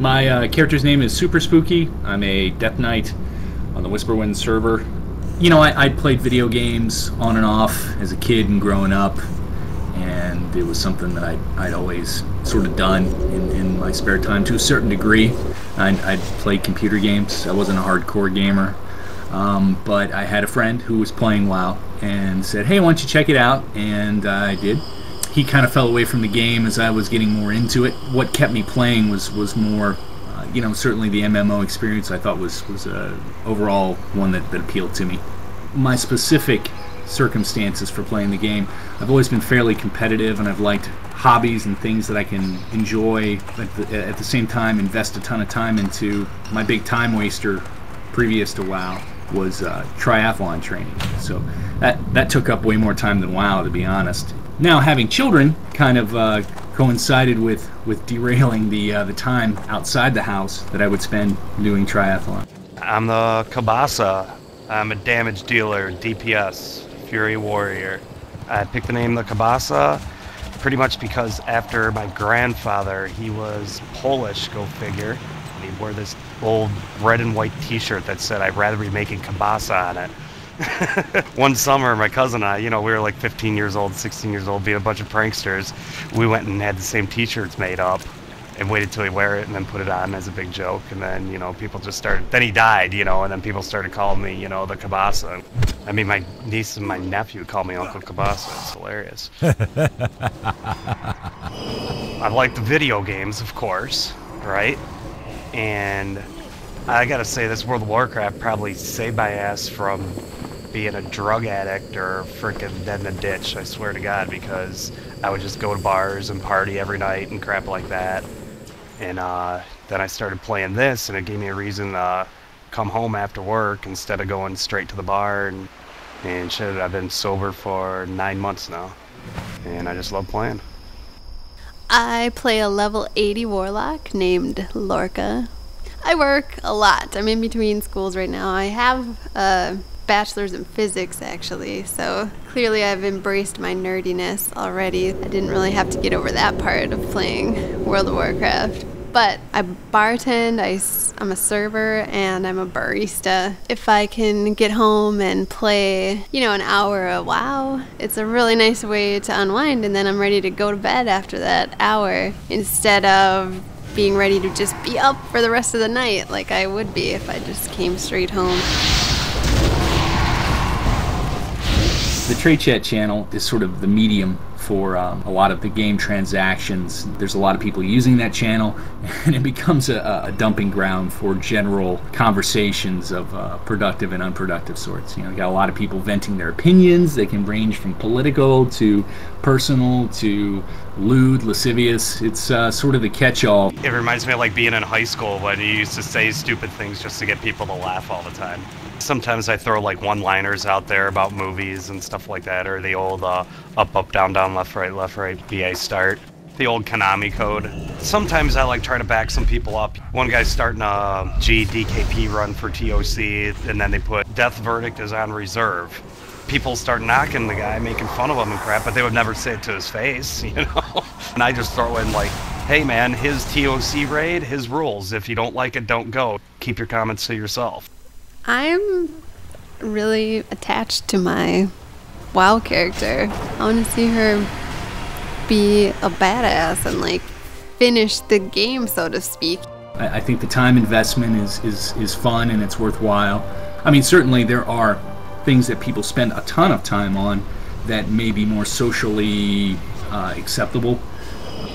My character's name is Super Spooky. I'm a Death Knight on the Whisperwind server. You know, I played video games on and off as a kid and growing up, and it was something that I'd always sort of done in my spare time to a certain degree. I'd played computer games. I wasn't a hardcore gamer, but I had a friend who was playing WoW and said, hey, why don't you check it out? And I did. He kind of fell away from the game as I was getting more into it. What kept me playing was more, you know, certainly the MMO experience I thought was overall one that appealed to me. My specific circumstances for playing the game, I've always been fairly competitive, and I've liked hobbies and things that I can enjoy, but at the same time invest a ton of time into. My big time waster previous to WoW was triathlon training. So that took up way more time than WoW, to be honest. Now, having children kind of coincided with derailing the time outside the house that I would spend doing triathlon. I'm the Kabasa. I'm a damage dealer, DPS, Fury Warrior. I picked the name the Kabasa pretty much because after my grandfather, he was Polish, go figure, and he wore this old red and white t-shirt that said, I'd rather be making Kabasa on it. One summer, my cousin and I, you know, we were like 15 years old, 16 years old, being a bunch of pranksters. We went and had the same t-shirts made up and waited till he'd wear it and then put it on as a big joke. And then, you know, people just started, then he died, you know, and then people started calling me, you know, the Kabasa. I mean, my niece and my nephew call me Uncle Kabasa. It's hilarious. I like the video games, of course, right? And I gotta say, this World of Warcraft probably saved my ass from being a drug addict or freaking dead in a ditch, I swear to God, because I would just go to bars and party every night and crap like that. And then I started playing this, and it gave me a reason to come home after work instead of going straight to the bar. And shit, I've been sober for 9 months now, and I just love playing. I play a level 80 warlock named Lorca. I work a lot. I'm in between schools right now. I have a bachelor's in physics, actually, so clearly I've embraced my nerdiness already. I didn't really have to get over that part of playing World of Warcraft. But I bartend, I'm a server, and I'm a barista. If I can get home and play, you know, an hour of WoW, it's a really nice way to unwind, and then I'm ready to go to bed after that hour instead of being ready to just be up for the rest of the night like I would be if I just came straight home. The Trade Chat channel is sort of the medium for a lot of the game transactions. There's a lot of people using that channel, and it becomes a dumping ground for general conversations of productive and unproductive sorts. You know, you got a lot of people venting their opinions. They can range from political to personal to lewd, lascivious. It's sort of the catch-all. It reminds me of like being in high school when you used to say stupid things just to get people to laugh all the time. Sometimes I throw like one-liners out there about movies and stuff like that, or the old up, up, down, down, left, right, BA start. The old Konami code. Sometimes I like try to back some people up. One guy's starting a GDKP run for TOC, and then they put Death Verdict is on reserve. People start knocking the guy, making fun of him and crap, but they would never say it to his face, you know? And I just throw in like, hey man, his TOC raid, his rules. If you don't like it, don't go. Keep your comments to yourself. I'm really attached to my WoW character. I want to see her be a badass and like finish the game, so to speak. I think the time investment is fun and it's worthwhile. I mean, certainly there are things that people spend a ton of time on that may be more socially acceptable.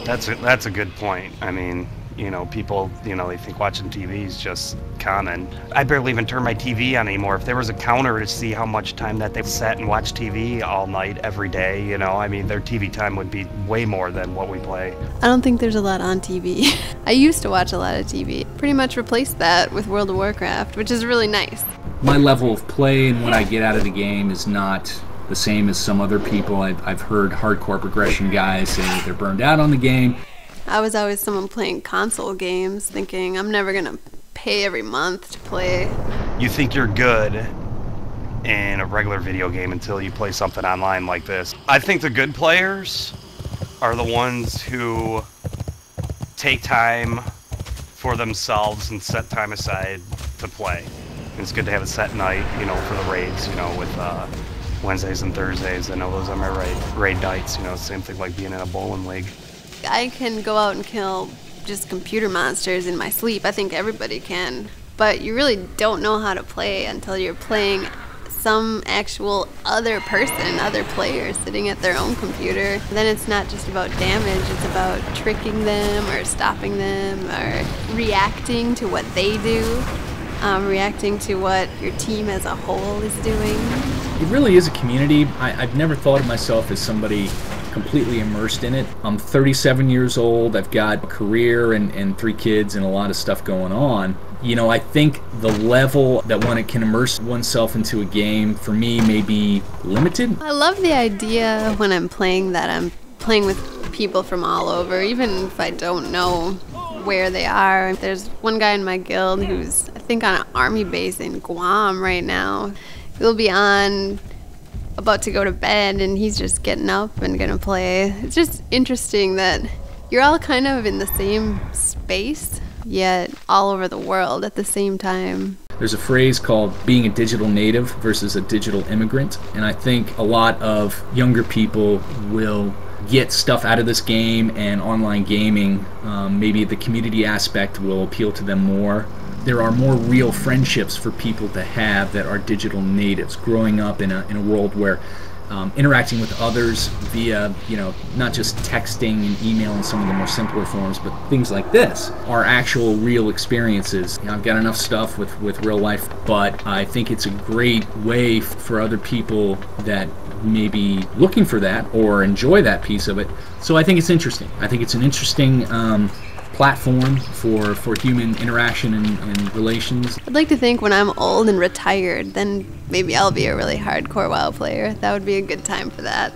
That's a good point. I mean, you know, people, you know, they think watching TV is just common. I barely even turn my TV on anymore. If there was a counter to see how much time that they sat and watched TV all night, every day, you know, I mean, their TV time would be way more than what we play. I don't think there's a lot on TV. I used to watch a lot of TV. Pretty much replaced that with World of Warcraft, which is really nice. My level of play and what I get out of the game is not the same as some other people. I've heard hardcore progression guys say that they're burned out on the game. I was always someone playing console games, thinking I'm never gonna pay every month to play. You think you're good in a regular video game until you play something online like this. I think the good players are the ones who take time for themselves and set time aside to play. And it's good to have a set night, you know, for the raids, you know, with Wednesdays and Thursdays. I know those are my raid nights, you know, same thing like being in a bowling league. I can go out and kill just computer monsters in my sleep. I think everybody can. But you really don't know how to play until you're playing some actual other person, other player sitting at their own computer. Then it's not just about damage, it's about tricking them or stopping them or reacting to what they do, reacting to what your team as a whole is doing. It really is a community. I've never thought of myself as somebody completely immersed in it. I'm 37 years old, I've got a career and 3 kids and a lot of stuff going on. You know, I think the level that one can immerse oneself into a game, for me, may be limited. I love the idea when I'm playing that I'm playing with people from all over, even if I don't know where they are. There's one guy in my guild who's, I think, on an army base in Guam right now. He'll be on, about to go to bed, and he's just getting up and gonna play. It's just interesting that you're all kind of in the same space, yet all over the world at the same time. There's a phrase called being a digital native versus a digital immigrant, and I think a lot of younger people will get stuff out of this game and online gaming. Maybe the community aspect will appeal to them more. There are more real friendships for people to have that are digital natives, growing up in a world where interacting with others via, you know, not just texting and email and some of the more simpler forms, but things like this are actual real experiences. You know, I've got enough stuff with real life, but I think it's a great way for other people that may be looking for that or enjoy that piece of it. So I think it's interesting. I think it's an interesting platform for human interaction and relations. I'd like to think when I'm old and retired, then maybe I'll be a really hardcore WoW player. That would be a good time for that.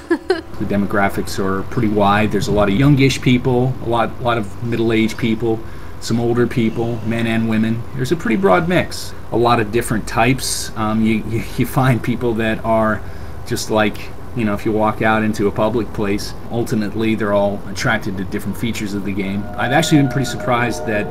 The demographics are pretty wide. There's a lot of youngish people, a lot of middle-aged people, some older people, men and women. There's a pretty broad mix. A lot of different types. You find people that are just like, you know, if you walk out into a public place, ultimately they're all attracted to different features of the game. I've actually been pretty surprised that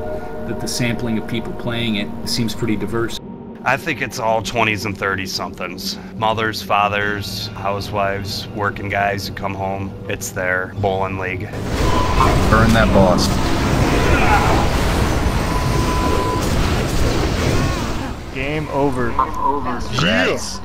the sampling of people playing it seems pretty diverse. I think it's all 20s and 30-somethings. Mothers, fathers, housewives, working guys who come home. It's their bowling league. Burn that boss. Game over. Yes.